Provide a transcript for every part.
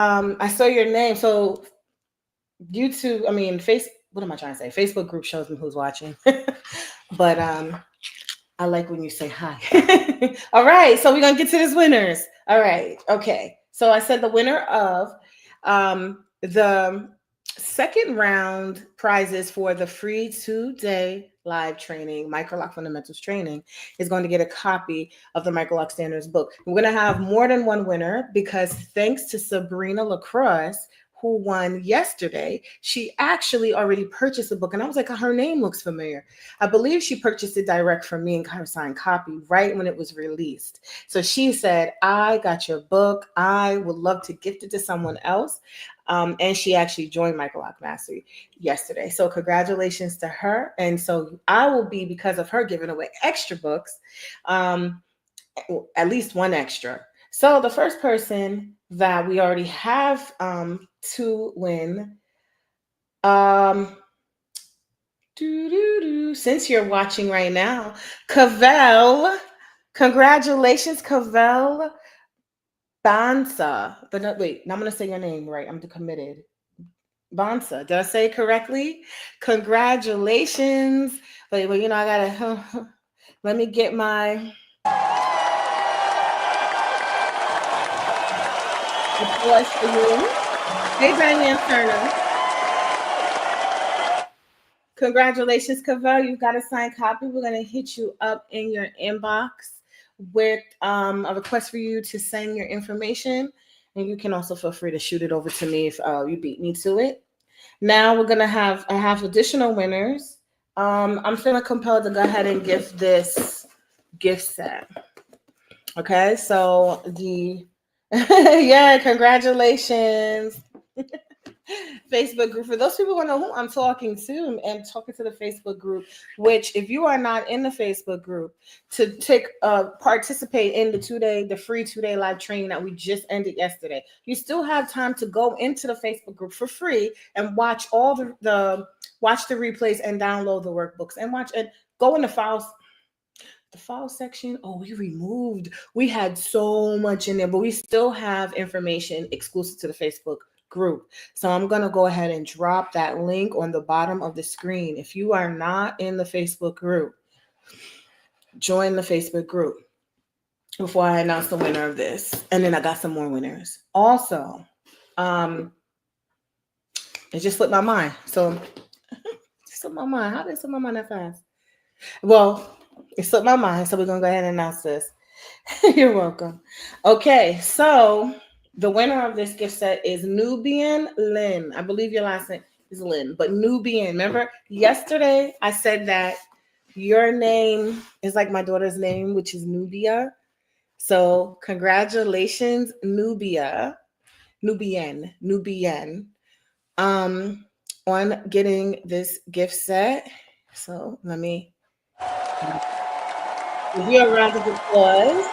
I saw your name. So YouTube, I mean, what am I trying to say? Facebook group shows me who's watching. But I like when you say hi. All right, so we're gonna get to this winners. All right, okay. So I said the winner of the second round prizes for the free 2-day live training, Microlock Fundamentals training, is going to get a copy of the Microlock Standards book. We're going to have more than one winner because thanks to Sabrina Lacrosse, who won yesterday, she actually already purchased the book. And I was like, her name looks familiar. I believe she purchased it direct from me and got her signed copy right when it was released. So she said, I got your book. I would love to gift it to someone else. And she actually joined Microlock Mastery yesterday. So congratulations to her. And so I will be, because of her, giving away extra books, at least one extra. So the first person that we already have to win, since you're watching right now, Cavell, congratulations, Cavell Bansa. But no, wait, now I'm gonna say your name right. I'm committed. Bansa. Did I say it correctly? Congratulations. Wait, well, I gotta let me get my applause for you. Hey, Diane Turner. Congratulations, Cavell. You've got a signed copy. We're going to hit you up in your inbox with a request for you to send your information. And you can also feel free to shoot it over to me if you beat me to it. Now we're going to have additional winners. I'm feeling compelled to go ahead and give this gift set. Okay, so yeah, congratulations. Facebook group. For those people who know who I'm talking to and talking to the Facebook group, which if you are not in the Facebook group to participate in the free 2-day live training that we just ended yesterday, you still have time to go into the Facebook group for free and watch all the watch the replays and download the workbooks and watch and go in the files. The file section, we had so much in there, but we still have information exclusive to the Facebook group. So I'm going to go ahead and drop that link on the bottom of the screen. If you are not in the Facebook group, join the Facebook group before I announce the winner of this. And then I got some more winners. Also, it just slipped my mind. So slipped my mind. How did it slip my mind that fast? Well, it slipped my mind, so we're going to go ahead and announce this. You're welcome. Okay, so the winner of this gift set is Nubian Lynn. I believe your last name is Lynn, but Nubian. Remember, yesterday I said that your name is like my daughter's name, which is Nubia. So congratulations, Nubian, on getting this gift set. So let me give you a round of applause.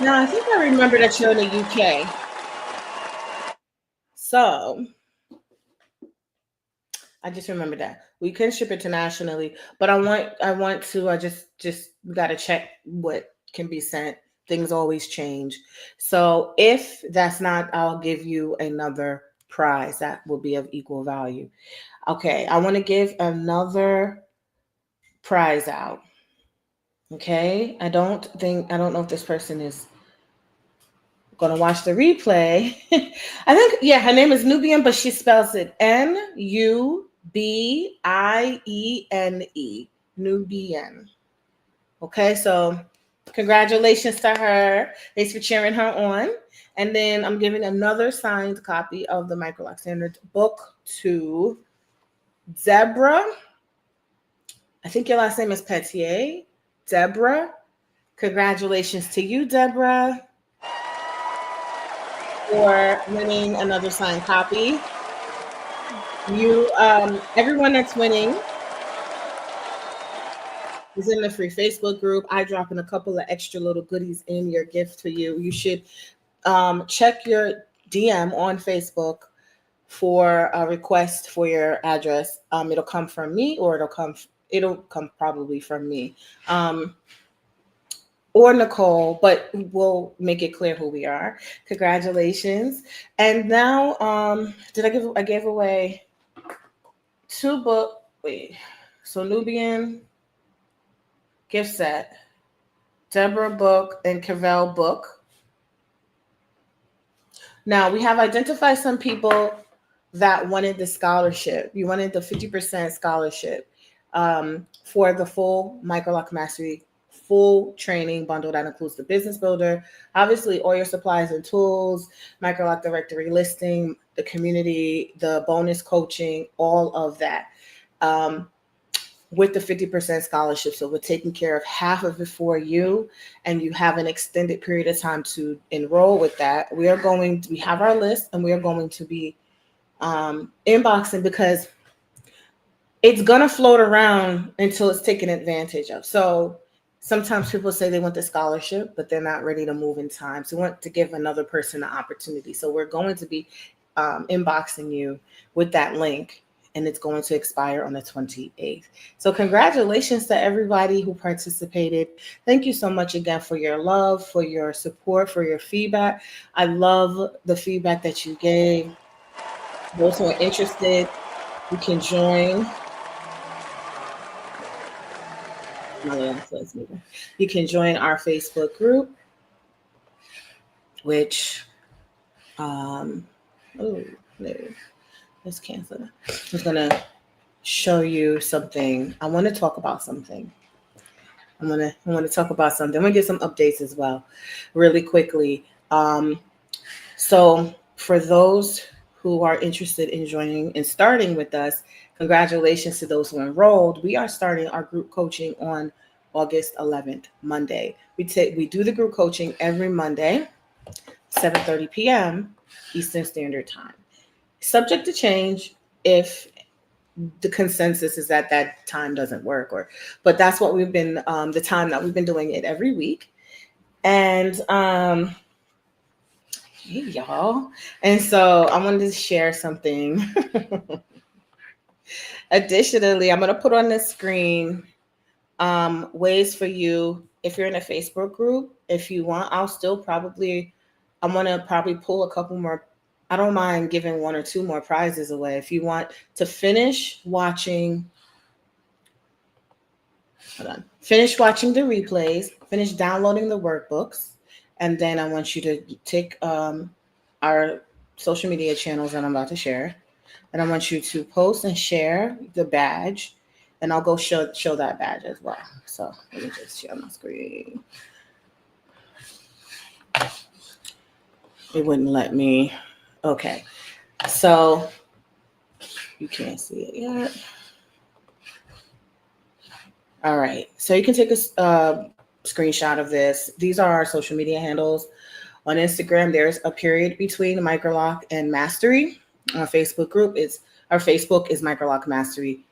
Now, I think I remember that you're in the UK. So I just remember that we can ship internationally, but I want to just we got to check what can be sent. Things always change. So if that's not, I'll give you another prize that will be of equal value. Okay, I want to give another prize out. Okay, I don't know if this person is gonna watch the replay. I think, yeah, her name is Nubian, but she spells it Nubiene. Nubian. Okay, so congratulations to her. Thanks for cheering her on. And then I'm giving another signed copy of the Microlock Standards book to Deborah. I think your last name is Petier. Deborah. Congratulations to you, Deborah, for winning another signed copy. You, everyone that's winning is in the free Facebook group. I drop in a couple of extra little goodies in your gift for you. You should check your DM on Facebook for a request for your address. It'll come from me, or it'll come probably from me. or Nicole, but we'll make it clear who we are. Congratulations. And now, I gave away 2 book, wait, so Nubian gift set, Deborah book, and Cavell book. Now we have identified some people that wanted the scholarship. You wanted the 50% scholarship for the full Microlock Mastery full training bundle that includes the business builder, obviously all your supplies and tools, Microlock directory listing, the community, the bonus coaching, all of that. With the 50% scholarship. So we're taking care of half of it for you, and you have an extended period of time to enroll with that. We have our list, and we are going to be inboxing, because it's going to float around until it's taken advantage of. So sometimes people say they want the scholarship, but they're not ready to move in time. So we want to give another person the opportunity. So we're going to be inboxing you with that link, and it's going to expire on the 28th. So congratulations to everybody who participated. Thank you so much again for your love, for your support, for your feedback. I love the feedback that you gave. Those who are interested, you can join. You can join our Facebook group, which, no, let's cancel that. I'm going to show you something. I want to talk about something. I want to talk about something. I'm going to get some updates as well, really quickly. So for those who are interested in joining and starting with us, congratulations to those who enrolled. We are starting our group coaching on August 11th, Monday. We do the group coaching every Monday, 7:30 p.m. Eastern Standard Time. Subject to change if the consensus is that time doesn't work, but that's what we've been, the time that we've been doing it every week. And hey, y'all. And so I wanted to share something. Additionally, I'm going to put on the screen ways for you, if you're in a Facebook group, if you want, I'm going to probably pull a couple more. I don't mind giving 1 or 2 more prizes away. If you want to finish watching the replays, finish downloading the workbooks, and then I want you to take our social media channels that I'm about to share, and I want you to post and share the badge, and I'll go show that badge as well. So let me just share my screen. It wouldn't let me. Okay, so you can't see it yet. All right, so you can take a screenshot of this. These are our social media handles. On Instagram, there's a period between Microlock and Mastery. Our Facebook group our Facebook is Microlock Mastery.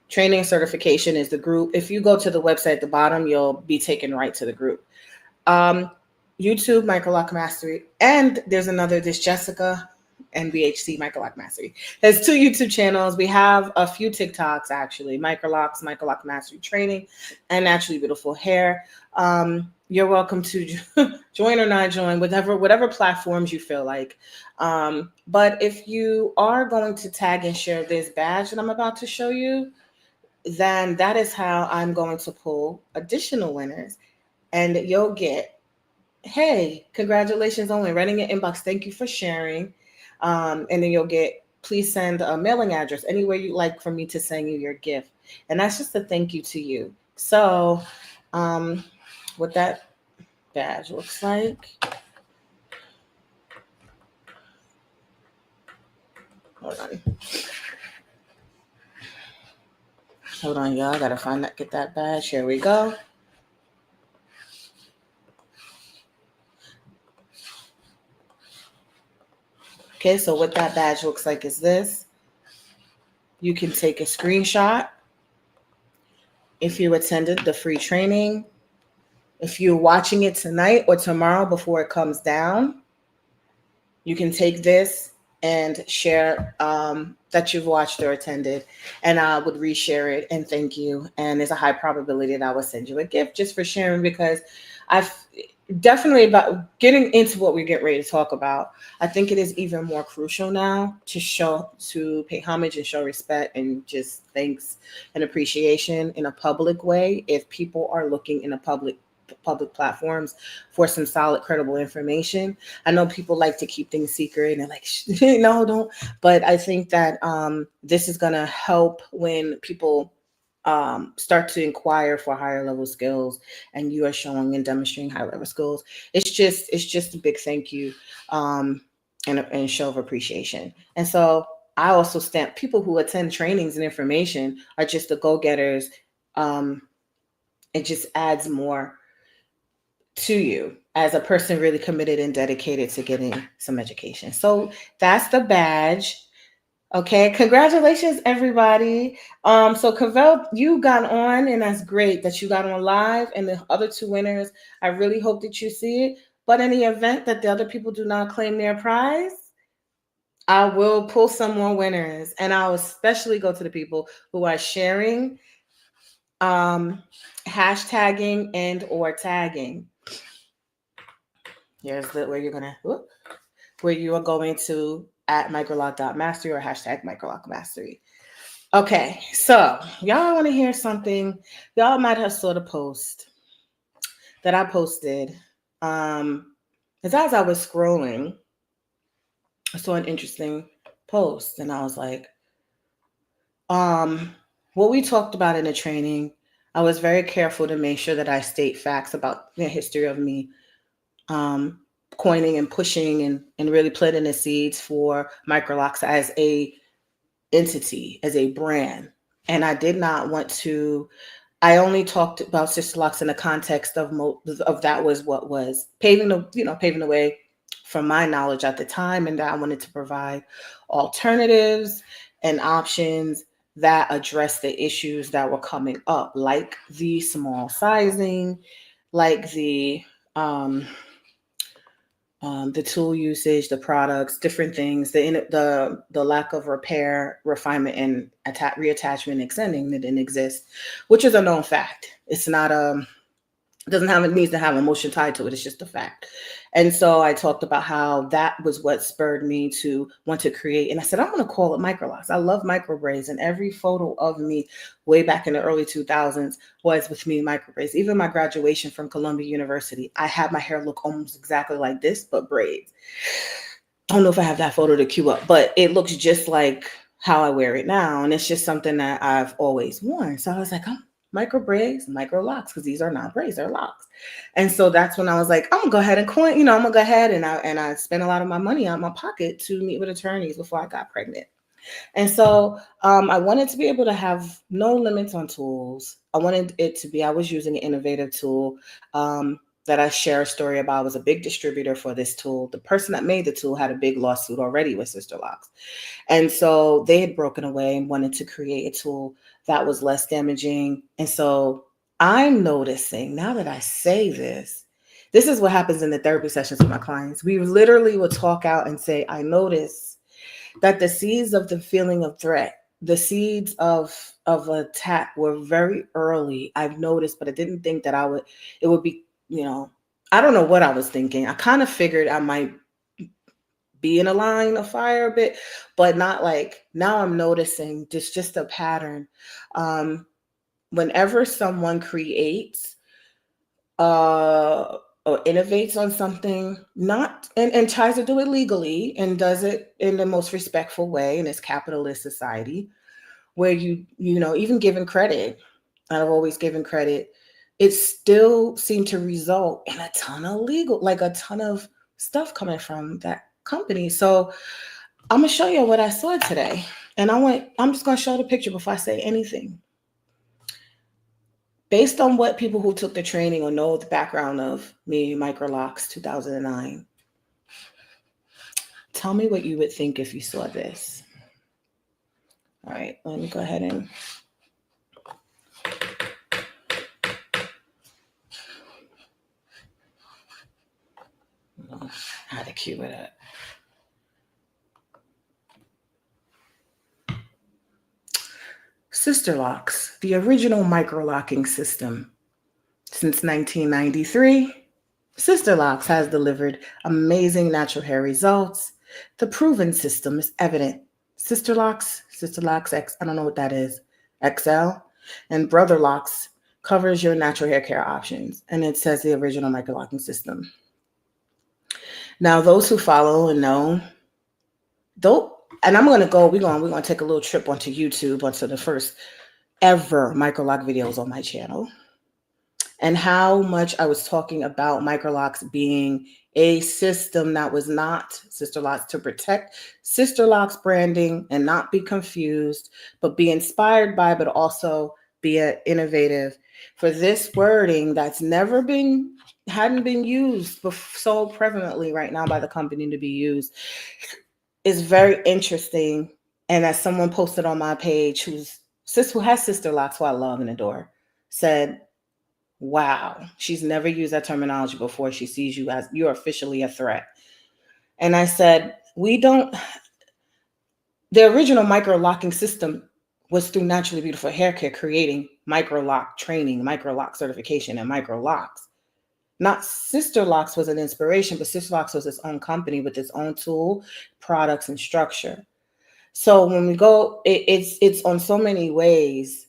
Training certification is the group. If you go to the website at the bottom, you'll be taken right to the group. YouTube, Microlock Mastery, and there's Jessica and BHC, Microlock Mastery. There's 2 YouTube channels. We have a few TikToks, actually. Microlock Mastery Training, and Naturally Beautiful Hair. You're welcome to join or not join, whatever platforms you feel like. But if you are going to tag and share this badge that I'm about to show you, then that is how I'm going to pull additional winners. And you'll get, hey, congratulations on running your inbox. Thank you for sharing. And then you'll get, please send a mailing address anywhere you'd like for me to send you your gift. And that's just a thank you to you. So what that badge looks like. Hold on, y'all. I gotta get that badge. Here we go. Okay, so what that badge looks like is this. You can take a screenshot if you attended the free training. If you're watching it tonight or tomorrow before it comes down, you can take this and share that you've watched or attended, and I would reshare it and thank you. And there's a high probability that I will send you a gift just for sharing, because I've definitely about getting into what we get ready to talk about. I think it is even more crucial now to pay homage and show respect and just thanks and appreciation in a public way if people are looking in a public platforms for some solid credible information. I know people like to keep things secret and they're like no, don't, but I think that this is going to help when people start to inquire for higher level skills and you are showing and demonstrating high level skills. It's just a big thank you, um, and a show of appreciation. And so I also stamp people who attend trainings and information are just the go-getters. um, it just adds more to you as a person really committed and dedicated to getting some education. So that's the badge. Okay, congratulations, everybody. So Cavell, you got on, and that's great that you got on live. And the other two winners, I really hope that you see it. But in the event that the other people do not claim their prize, I will pull some more winners, and I'll especially go to the people who are sharing, um, hashtagging, and or tagging. Here's the where you're gonna where you are going to at microlock.mastery or hashtag microlockmastery. Okay, so y'all want to hear something? Y'all might have saw the post that I posted. As I was scrolling, I saw an interesting post, and I was like, what we talked about in the training. I was very careful to make sure that I state facts about the history of me, um, coining and pushing and really planting the seeds for Microlocks as a entity, as a brand. And I did not want to. I only talked about Sister Locks in the context of that was what was paving the way from my knowledge at the time, and that I wanted to provide alternatives and options that address the issues that were coming up, like the small sizing, like the tool usage, the products, different things, the lack of repair, refinement, and reattachment, extending that didn't exist, which is a known fact. It's not it doesn't have, it needs to have emotion tied to it. It's just a fact. And so I talked about how that was what spurred me to want to create. And I said, I'm going to call it Microlocks. I love micro braids. And every photo of me way back in the early 2000s was with me micro braids. Even my graduation from Columbia University, I had my hair look almost exactly like this, but braids. I don't know if I have that photo to queue up, but it looks just like how I wear it now. And it's just something that I've always worn. So I was like, micro braids, micro locks, because these are not braids, they're locks. And so that's when I was like, I'm gonna go ahead and coin, I'm gonna go ahead and I spent a lot of my money out of my pocket to meet with attorneys before I got pregnant. And so I wanted to be able to have no limits on tools. I wanted it to be, I was using an innovative tool that I share a story about. I was a big distributor for this tool. The person that made the tool had a big lawsuit already with Sister Locks. And so they had broken away and wanted to create a tool that was less damaging. And so I'm noticing now that I say this is what happens in the therapy sessions with my clients. We literally will talk out and say, I notice that the seeds of the feeling of threat, the seeds of attack were very early. I've noticed, but I didn't think that it would be, I don't know what I was thinking. I kind of figured I might be in a line of fire a bit, but not like now. I'm noticing just a pattern. Whenever someone creates or innovates on something, not and tries to do it legally and does it in the most respectful way in this capitalist society, where even given credit, I've always given credit, it still seemed to result in a ton of a ton of stuff coming from that company. So I'm gonna show you what I saw today, and I'm just gonna show the picture before I say anything. Based on what people who took the training or know the background of me, Microlocks 2009, tell me what you would think if you saw this. All right, let me go ahead and how to cue it up. Sister Locks, the original micro locking system. Since 1993, Sister Locks has delivered amazing natural hair results. The proven system is evident. Sister Locks X, I don't know what that is, XL, and Brother Locks covers your natural hair care options. And it says the original micro locking system. Now, those who follow and know, though, and we're gonna take a little trip onto YouTube, onto the first ever micro lock videos on my channel, and how much I was talking about Microlocks being a system that was not Sister Locks, to protect Sister Locks branding and not be confused, but be inspired by, but also be innovative for this wording that's hadn't been used so prevalently right now by the company to be used, is very interesting. And as someone posted on my page who has Sister Locks, who I love and adore, said, wow, she's never used that terminology before. She sees you as you're officially a threat. And I said, the original micro locking system was through Naturally Beautiful Hair Care, creating micro lock training, micro lock certification, and micro locks. Not Sister Locks was an inspiration, but Sister Locks was its own company with its own tool, products, and structure. So when we go, it's on so many ways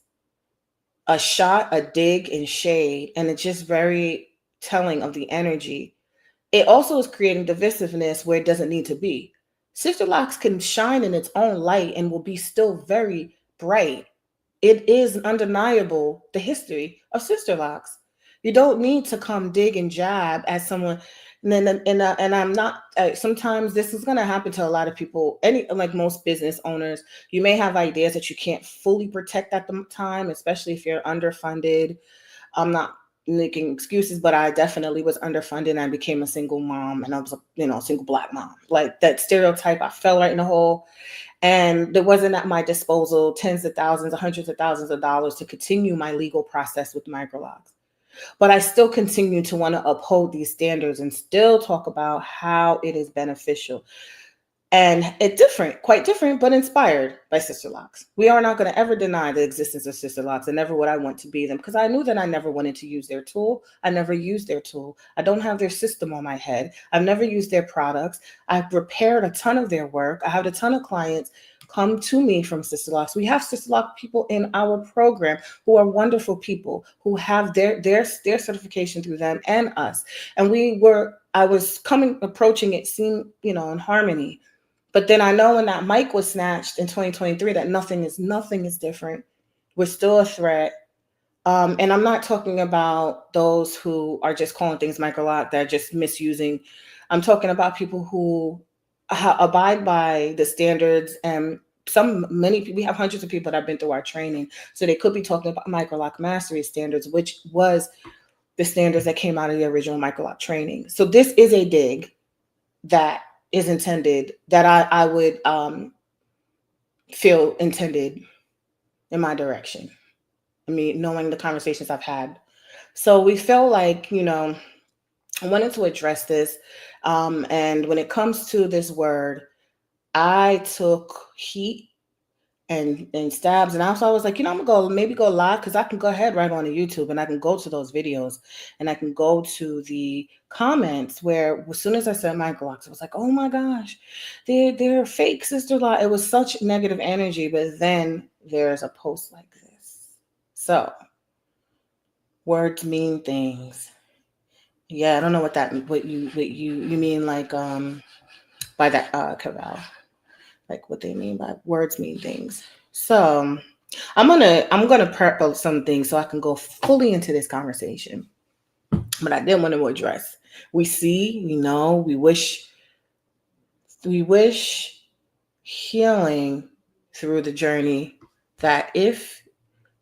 a shot, a dig, and shade, and it's just very telling of the energy. It also is creating divisiveness where it doesn't need to be. Sister Locks can shine in its own light and will be still very bright. It is undeniable, the history of Sister Locks. You don't need to come dig and jab at someone. And I'm not. Sometimes this is going to happen to a lot of people. Like most business owners, you may have ideas that you can't fully protect at the time, especially if you're underfunded. I'm not making excuses, but I definitely was underfunded. And I became a single mom, and I was a single Black mom. Like that stereotype, I fell right in the hole. And there wasn't at my disposal tens of thousands, hundreds of thousands of dollars to continue my legal process with Microlocks. But I still continue to want to uphold these standards and still talk about how it is beneficial. And it's different, quite different, but inspired by Sister Locks. We are not going to ever deny the existence of Sister Locks, and never would I want to be them, because I knew that I never wanted to use their tool. I never used their tool. I don't have their system on my head. I've never used their products. I've repaired a ton of their work. I have a ton of clients come to me from Sister Locks. We have Sister Lock people in our program who are wonderful people who have their certification through them and us. And I was approaching it, seemed, in harmony. But then I know when that mic was snatched in 2023 that nothing is different. We're still a threat. And I'm not talking about those who are just calling things microlock, that are just misusing. I'm talking about people who abide by the standards, and we have hundreds of people that have been through our training. So they could be talking about microlock mastery standards, which was the standards that came out of the original microlock training. So this is a dig that is intended, that I would feel intended in my direction. I mean, knowing the conversations I've had. So we felt like, I wanted to address this. And when it comes to this word, I took heat and stabs, and also I was like, I'm gonna go live, because I can go ahead right on to YouTube and I can go to those videos and I can go to the comments where, as soon as I said Microlocks, I was like, oh my gosh, they're fake Sister Lock. It was such negative energy. But then there's a post like this. So words mean things. Yeah, I don't know what you mean, like by that Cavell. Like what they mean by words mean things. So I'm gonna prep up some things so I can go fully into this conversation. But I did want to address. We see, we wish healing through the journey, that if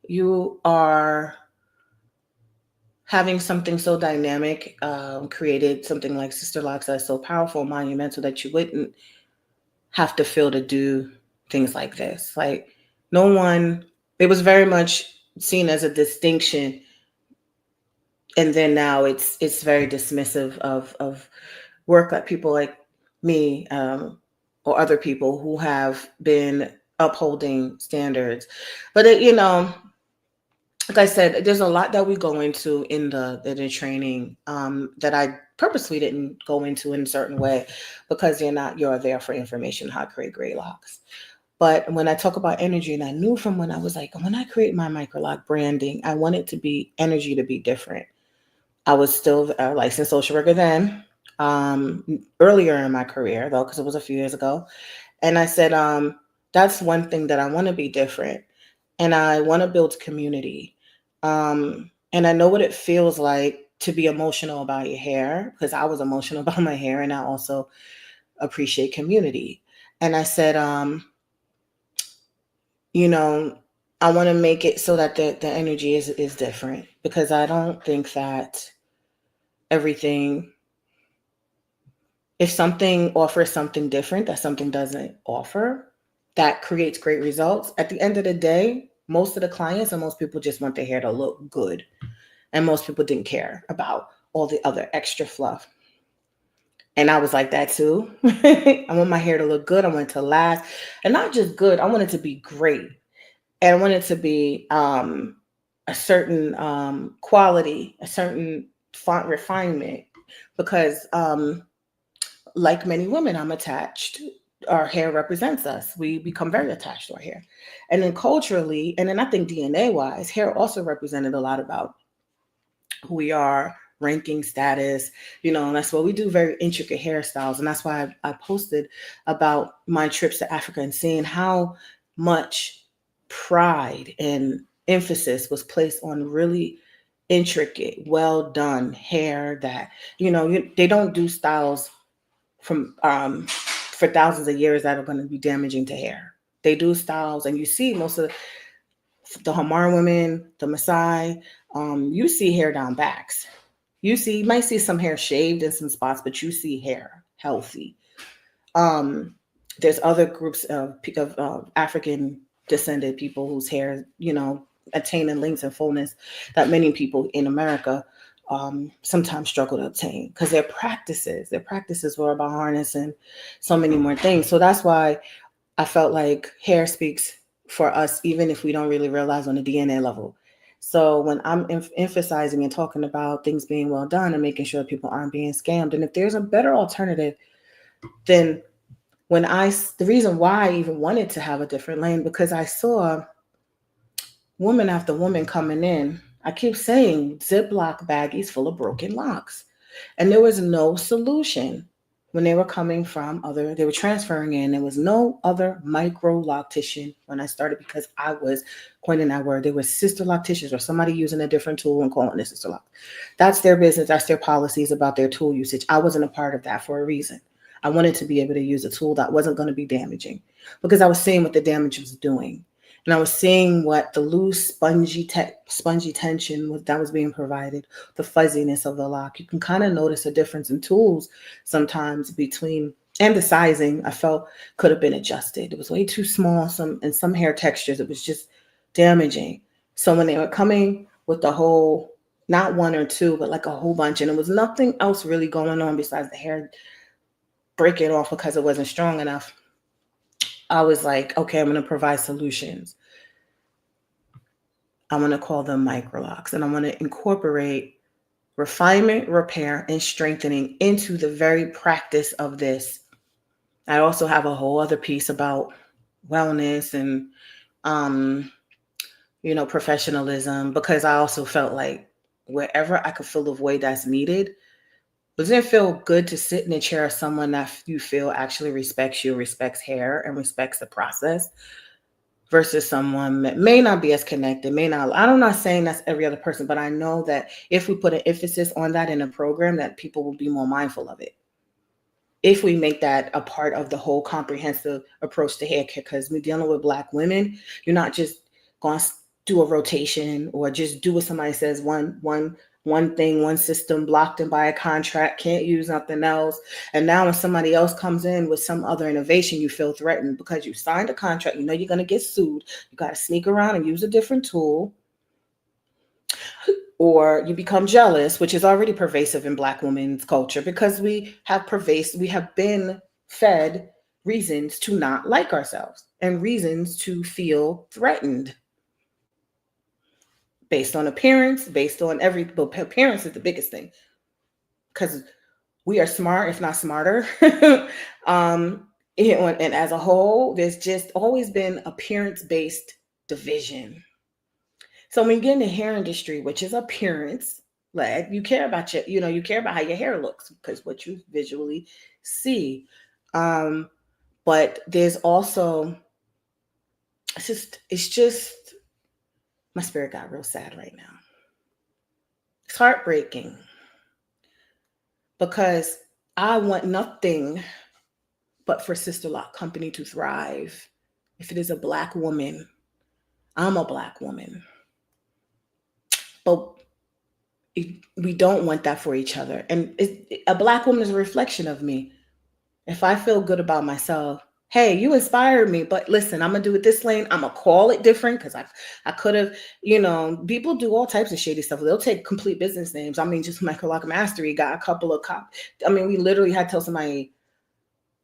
you are having something so dynamic, created something like Sister Locks that's so powerful, monumental, that you wouldn't have to feel to do things like this. Like it was very much seen as a distinction. And then now it's very dismissive of work that people like me, or other people who have been upholding standards. But like I said, there's a lot that we go into in the training, that I purposely didn't go into in a certain way because you're there for information how to create great locks. But when I talk about energy, and I knew from when I was like, when I create my microlock branding, I want it to be energy to be different. I was still a licensed social worker then, earlier in my career though, because it was a few years ago. And I said, that's one thing that I want to be different. And I want to build community. And I know what it feels like to be emotional about your hair because I was emotional about my hair, and I also appreciate community. And I said, you know, I want to make it so that the energy is different because I don't think that everything, if something offers something different that something doesn't offer, that creates great results. At the end of the day, most of the clients and most people just want their hair to look good. And most people didn't care about all the other extra fluff. And I was like that too. I want my hair to look good. I want it to last. And not just good, I want it to be great. And I want it to be a certain quality, a certain font refinement. Because like many women, I'm attached. Our hair represents us. We become very attached to our hair. And then culturally, and then I think DNA wise, hair also represented a lot about who we are, ranking status, and that's what we do, very intricate hairstyles. And that's why I posted about my trips to Africa and seeing how much pride and emphasis was placed on really intricate, well done hair that, they don't do styles from for thousands of years that are going to be damaging to hair. They do styles, and you see most of the Hamar women, the Maasai, you see hair down backs. You might see some hair shaved in some spots, but you see hair healthy. There's other groups of African descended people whose hair, attaining length and fullness that many people in America sometimes struggle to obtain because their practices were about harnessing so many more things. So that's why I felt like hair speaks for us, even if we don't really realize on the DNA level. So when I'm emphasizing and talking about things being well done and making sure people aren't being scammed, and if there's a better alternative, then the reason why I even wanted to have a different lane, because I saw woman after woman coming in. I keep saying Ziploc baggies full of broken locks. And there was no solution when they were coming from they were transferring in. There was no other micro loctician when I started because I was coining that word. There were sister locticians or somebody using a different tool and calling it sister lock. That's their business. That's their policies about their tool usage. I wasn't a part of that for a reason. I wanted to be able to use a tool that wasn't going to be damaging because I was seeing what the damage was doing. And I was seeing what the loose, spongy tension that was being provided, the fuzziness of the lock. You can kind of notice a difference in tools sometimes and the sizing I felt could have been adjusted. It was way too small. Some hair textures, it was just damaging. So when they were coming with the whole, not one or two, but like a whole bunch, and it was nothing else really going on besides the hair breaking off because it wasn't strong enough, I was like, okay, I'm going to provide solutions. I'm going to call them microlocks, and I'm going to incorporate refinement, repair, and strengthening into the very practice of this. I also have a whole other piece about wellness and, professionalism, because I also felt like wherever I could fill the void that's needed, doesn't it feel good to sit in a chair of someone that you feel actually respects you, respects hair, and respects the process? Versus someone that may not be as connected, I'm not saying that's every other person, but I know that if we put an emphasis on that in a program, that people will be more mindful of it. If we make that a part of the whole comprehensive approach to hair care, because we're dealing with Black women, you're not just going to do a rotation or just do what somebody says, one thing, one system, blocked in by a contract, can't use nothing else. And now when somebody else comes in with some other innovation, you feel threatened because you signed a contract, you're going to get sued. You got to sneak around and use a different tool. Or you become jealous, which is already pervasive in Black women's culture because we have been fed reasons to not like ourselves and reasons to feel threatened. Based on appearance, based on appearance is the biggest thing. Because We are smart, if not smarter. um, and as a whole, there's just always been appearance-based division. So when you get in the hair industry, which is appearance, like you care about you care about how your hair looks because what you visually see. Um, but there's also it's just my spirit got real sad right now. It's heartbreaking because I want nothing but for Sister Lock Company to thrive. If it is a black woman, I'm a black woman. But we don't want that for each other. And a black woman is a reflection of me. If I feel good about myself, hey, you inspired me, but listen, I'm gonna do it this lane. I'm gonna call it different because I could have, people do all types of shady stuff. They'll take complete business names. I mean, just Michael Lock Mastery got a couple of I mean, we literally had to tell somebody,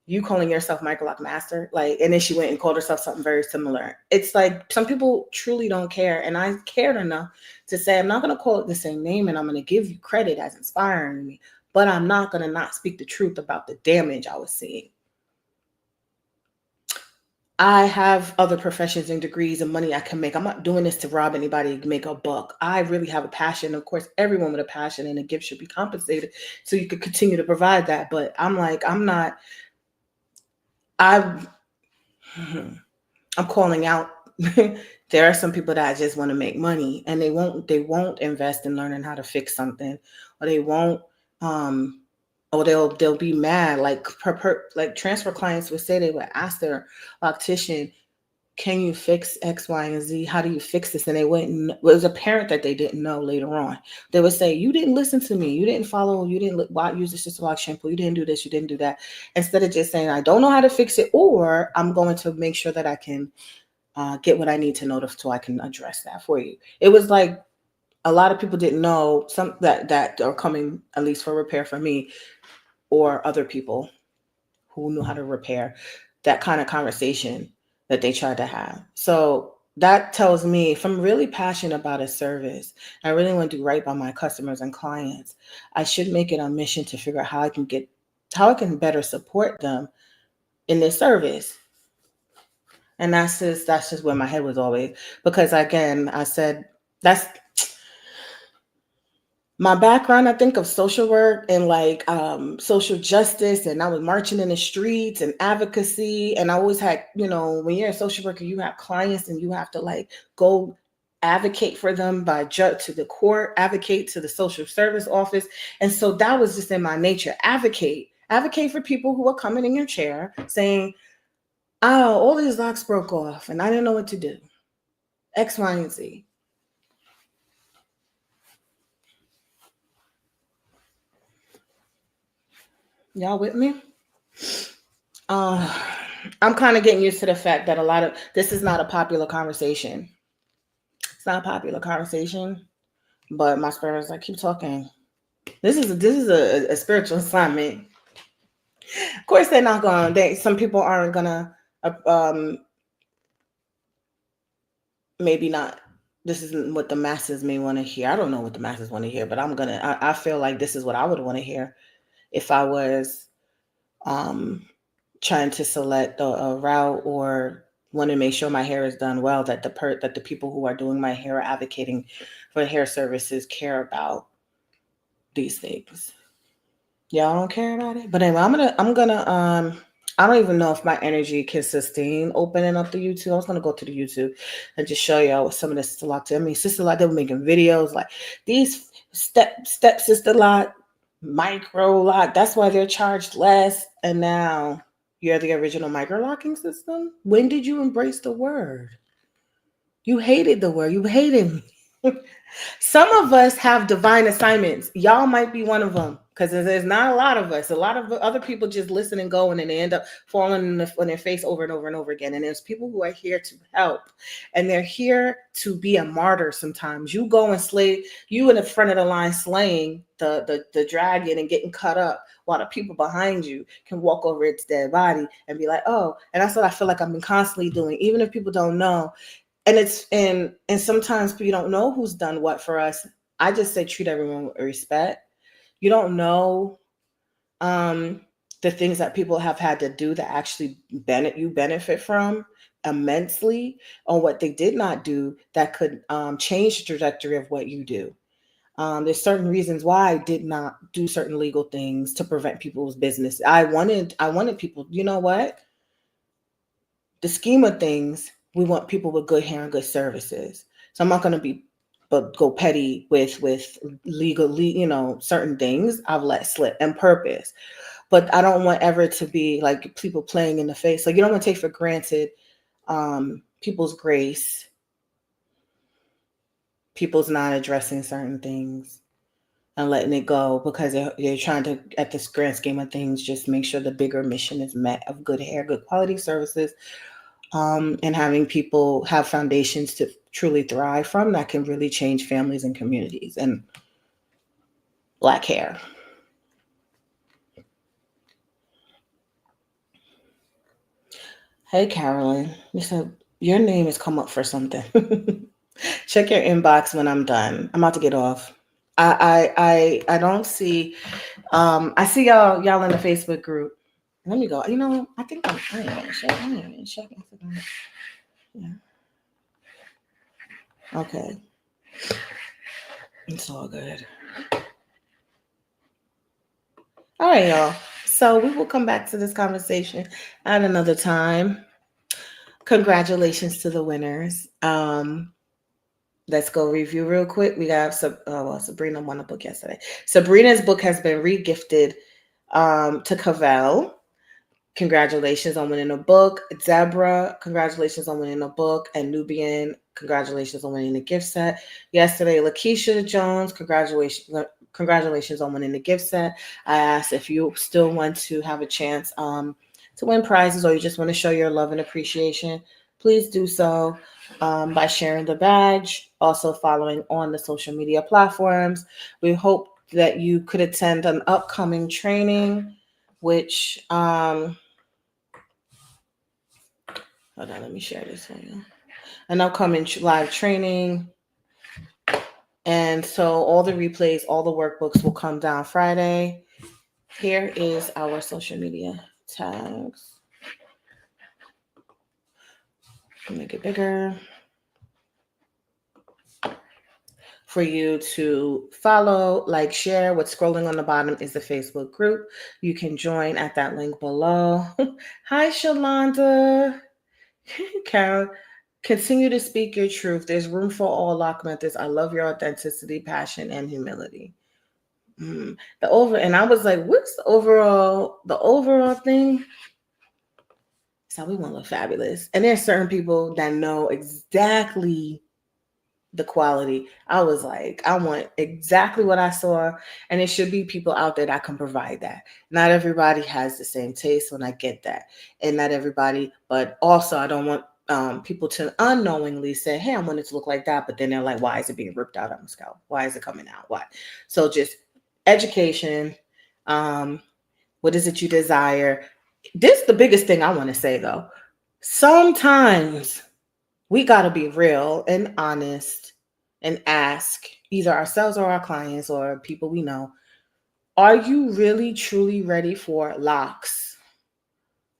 you calling yourself Michael Lock Master, like, and then she went and called herself something very similar. It's like some people truly don't care, and I cared enough to say I'm not gonna call it the same name, and I'm gonna give you credit as inspiring me, but I'm not gonna not speak the truth about the damage I was seeing. I have other professions and degrees and money I can make. I'm not doing this to rob anybody to make a buck. I really have a passion. Of course, everyone with a passion and a gift should be compensated so you could continue to provide that. But I'm not. I I'm calling out. There are some people that just want to make money and they won't invest in learning how to fix something, or they won't um or they'll be mad. Like like transfer clients would say, they would ask their optician, can you fix X, Y, and Z? How do you fix this? And they wouldn't. It was apparent that they didn't know later on. They would say, you didn't listen to me. You didn't follow. You didn't use the Sister Lock shampoo. You didn't do this. You didn't do that. Instead of just saying, I don't know how to fix it, or I'm going to make sure that I can get what I need to know so I can address that for you. It was like a lot of people didn't know some that are coming at least for repair for me or other people who knew how to repair, that kind of conversation that they tried to have. So that tells me if I'm really passionate about a service, I really want to do right by my customers and clients, I should make it a mission to figure out how I can better support them in this service. And that's just where my head was always, because again, I said that's my background. I think of social work and like social justice, and I was marching in the streets and advocacy, and I always had, when you're a social worker, you have clients and you have to like go advocate for them by judge to the court, advocate to the social service office. And so that was just in my nature. Advocate for people who are coming in your chair saying, oh, all these locks broke off and I didn't know what to do, X, Y, and Z. Y'all with me? I'm kind of getting used to the fact that a lot of this is not a popular conversation. It's not a popular conversation, but my spirit is like, keep talking. This is a spiritual assignment. Of course, they're not going. Some people aren't gonna. Maybe not. This isn't what the masses may want to hear. I don't know what the masses want to hear, but I feel like this is what I would want to hear if I was um trying to select a route or want to make sure my hair is done well, that the people who are doing my hair, advocating for hair services, care about these things. Y'all don't care about it, but anyway, I'm gonna I don't even know if my energy can sustain opening up the YouTube. I was gonna go to the YouTube and just show y'all what some of this Sister Lock did. I mean, Sister Lock, they were making videos like these step Sister Lock, micro lock. That's why they're charged less. And now you're the original micro locking system. When did you embrace the word? You hated the word. You hated me. Some of us have divine assignments. Y'all might be one of them, because there's not a lot of us. A lot of other people just listen and go, and then they end up falling on their face over and over and over again. And there's people who are here to help, and they're here to be a martyr. Sometimes you go and slay, you in the front of the line slaying the dragon and getting cut up, while the people behind you can walk over its dead body and be like, oh. And that's what I feel like I've been constantly doing, even if people don't know. And and sometimes you don't know who's done what for us. I just say treat everyone with respect. You don't know the things that people have had to do that actually benefit from immensely, or what they did not do that could change the trajectory of what you do. There's certain reasons why I did not do certain legal things to prevent people's business. I wanted people, you know what? The scheme of things, we want people with good hair and good services. So I'm not going to be but go petty with legally, certain things I've let slip and purpose. But I don't want ever to be like people playing in the face. Like, you don't want to take for granted people's grace, people's not addressing certain things and letting it go because they're trying to, at this grand scheme of things, just make sure the bigger mission is met of good hair, good quality services, and having people have foundations to truly thrive from that can really change families and communities. And Black hair. Hey, Carolyn. You said your name has come up for something. Check your inbox when I'm done. I'm about to get off. I don't see. I see y'all in the Facebook group. Let me go. You know, I think I ain't gonna check. I ain't gonna check Instagram. Yeah. Okay. It's all good. All right, y'all. So we will come back to this conversation at another time. Congratulations to the winners. Let's go review real quick. We got Sabrina won a book yesterday. Sabrina's book has been regifted to Cavell. Congratulations on winning a book. Deborah, congratulations on winning a book. And Nubian, congratulations on winning a gift set. Yesterday, Lakeisha Jones, congratulations on winning the gift set. I asked if you still want to have a chance to win prizes, or you just want to show your love and appreciation. Please do so by sharing the badge, also following on the social media platforms. We hope that you could attend an upcoming training, which hold on, let me share this for you. An upcoming live training. And so all the replays, all the workbooks will come down Friday. Here is our social media tags. Make it bigger for you to follow, like, share. What's scrolling on the bottom is the Facebook group. You can join at that link below. Hi, Shalonda. Carol, continue to speak your truth. There's room for all lock methods. I love your authenticity, passion, and humility. And I was like, what's the overall thing? So we want to look fabulous. And there's certain people that know exactly the quality. I was like, I want exactly what I saw. And it should be people out there that can provide that. Not everybody has the same taste, when I get that. And not everybody, but also I don't want people to unknowingly say, hey, I want it to look like that. But then they're like, why is it being ripped out on the scalp? Why is it coming out? Why? So just education. What is it you desire? This is the biggest thing I want to say, though. Sometimes we got to be real and honest and ask either ourselves or our clients or people we know, are you really truly ready for locks?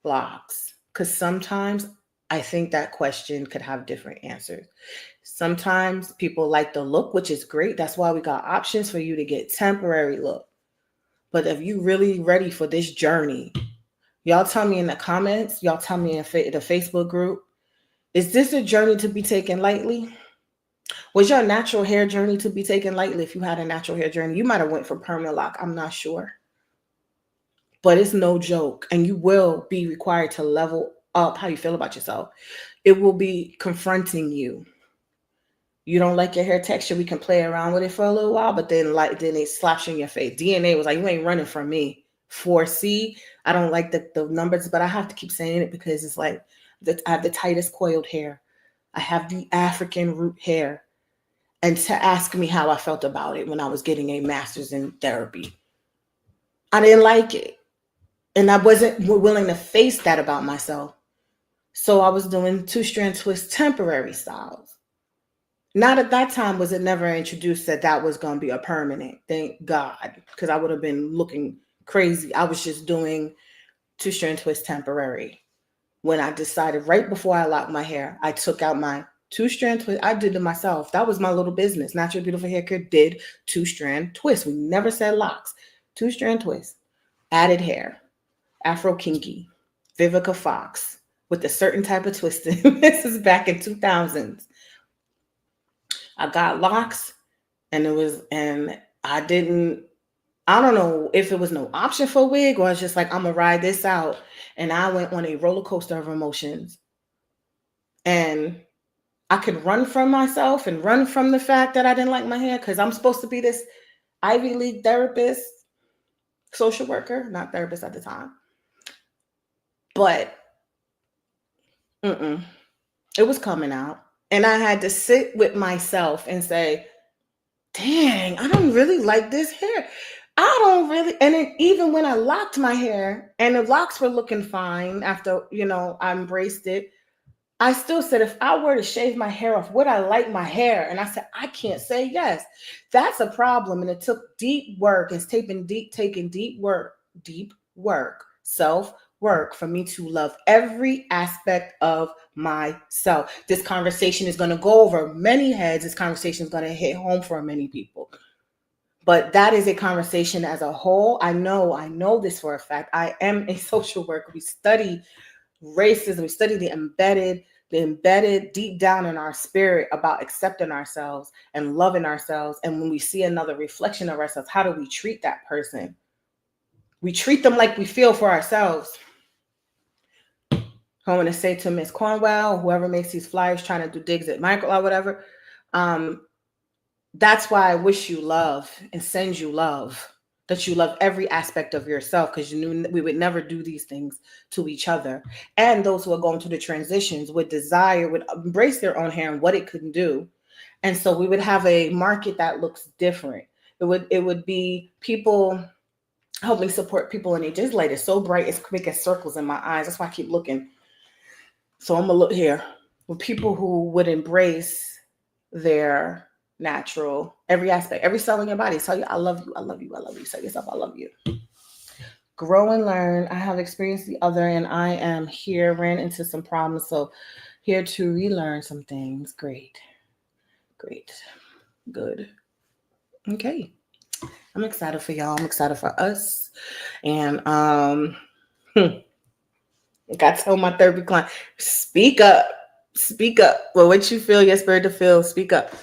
Because sometimes I think that question could have different answers. Sometimes people like the look, which is great. That's why we got options for you to get temporary look. But if you really ready for this journey, y'all tell me in the comments, y'all tell me in the Facebook group, is this a journey to be taken lightly? Was your natural hair journey to be taken lightly? If you had a natural hair journey, you might have went for permanent lock. I'm not sure. But it's no joke. And you will be required to level up how you feel about yourself. It will be confronting you. You don't like your hair texture, we can play around with it for a little while, but then it slaps you in your face. DNA was like, you ain't running from me. 4C, I don't like the numbers, but I have to keep saying it because it's like I have the tightest coiled hair. I have the African root hair. And to ask me how I felt about it when I was getting a master's in therapy, I didn't like it. And I wasn't willing to face that about myself. So I was doing 2-strand twist temporary styles. Not at that time was it never introduced that was going to be a permanent. Thank God, because I would have been looking crazy. I was just doing 2-strand twist temporary. When I decided right before I locked my hair, I took out my 2-strand twist. I did it myself. That was my little business. Natural Beautiful Hair Care did 2-strand twist. We never said locks. 2-strand twist, added hair, Afro Kinky, Vivica Fox with a certain type of twisting. This is back in 2000s. I got locks, and I don't know if it was no option for a wig or it's just like, I'm gonna ride this out. And I went on a roller coaster of emotions. And I could run from myself and run from the fact that I didn't like my hair because I'm supposed to be this Ivy League therapist, social worker, not therapist at the time. But it was coming out. And I had to sit with myself and say, dang, I don't really like this hair. I don't really, and then even when I locked my hair and the locks were looking fine after, I embraced it, I still said, if I were to shave my hair off, would I like my hair? And I said, I can't say yes. That's a problem. And it took deep work. It's taking deep work, self-work for me to love every aspect of myself. This conversation is going to go over many heads. This conversation is going to hit home for many people. But that is a conversation as a whole. I know this for a fact. I am a social worker. We study racism. We study the embedded deep down in our spirit about accepting ourselves and loving ourselves. And when we see another reflection of ourselves, how do we treat that person? We treat them like we feel for ourselves. I want to say to Miss Cornwell, whoever makes these flyers trying to do digs at Michael or whatever, that's why I wish you love and send you love, that you love every aspect of yourself, because you knew we would never do these things to each other. And those who are going through the transitions would embrace their own hair and what it could do. And so we would have a market that looks different. It would be people helping support people in age. This light is so bright, it's making circles in my eyes. That's why I keep looking. So I'm gonna look here. With people who would embrace their natural, every aspect, every cell in your body. Tell you, I love you, I love you, I love you. Tell yourself, I love you. Grow and learn. I have experienced the other, and I am here, ran into some problems. So here to relearn some things. Great. Good. Okay. I'm excited for y'all. I'm excited for us. And I got to tell my therapy client, speak up. Well, what you feel, your spirit to feel, speak up.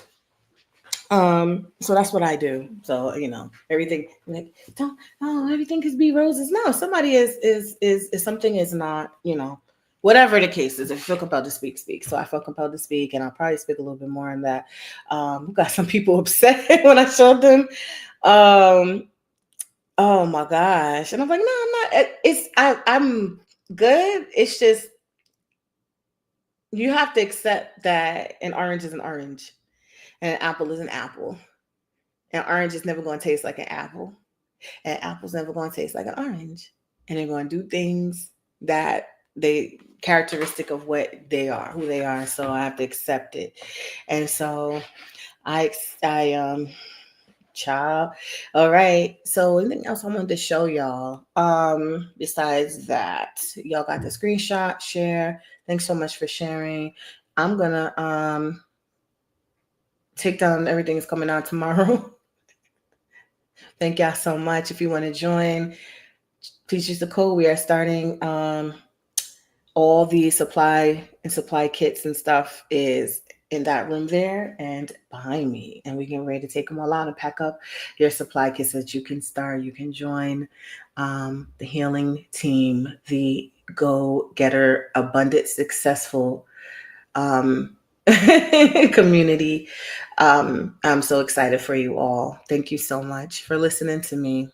So that's what I do. So, everything like, everything could be roses. No, somebody is something is not, whatever the case is. If you feel compelled to speak. So I felt compelled to speak, and I'll probably speak a little bit more on that. Got some people upset when I showed them. Oh my gosh. And I'm like, no, I'm not. I'm good. It's just, you have to accept that an orange is an orange. And an apple is an apple. And orange is never going to taste like an apple. And apple's never going to taste like an orange. And they're going to do things that they characteristic of what they are, who they are. So I have to accept it. And so child. All right. So anything else I wanted to show y'all? Besides that, y'all got the screenshot, share. Thanks so much for sharing. I'm gonna take down everything is coming out tomorrow. Thank y'all so much. If you want to join, please use the code. We are starting all the supply kits and stuff is in that room there and behind me. And we're getting ready to take them all out and pack up your supply kits so that you can start. You can join the healing team, the go-getter, abundant, successful community. I'm so excited for you all. Thank you so much for listening to me.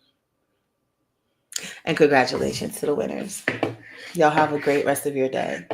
And congratulations to the winners. Y'all have a great rest of your day.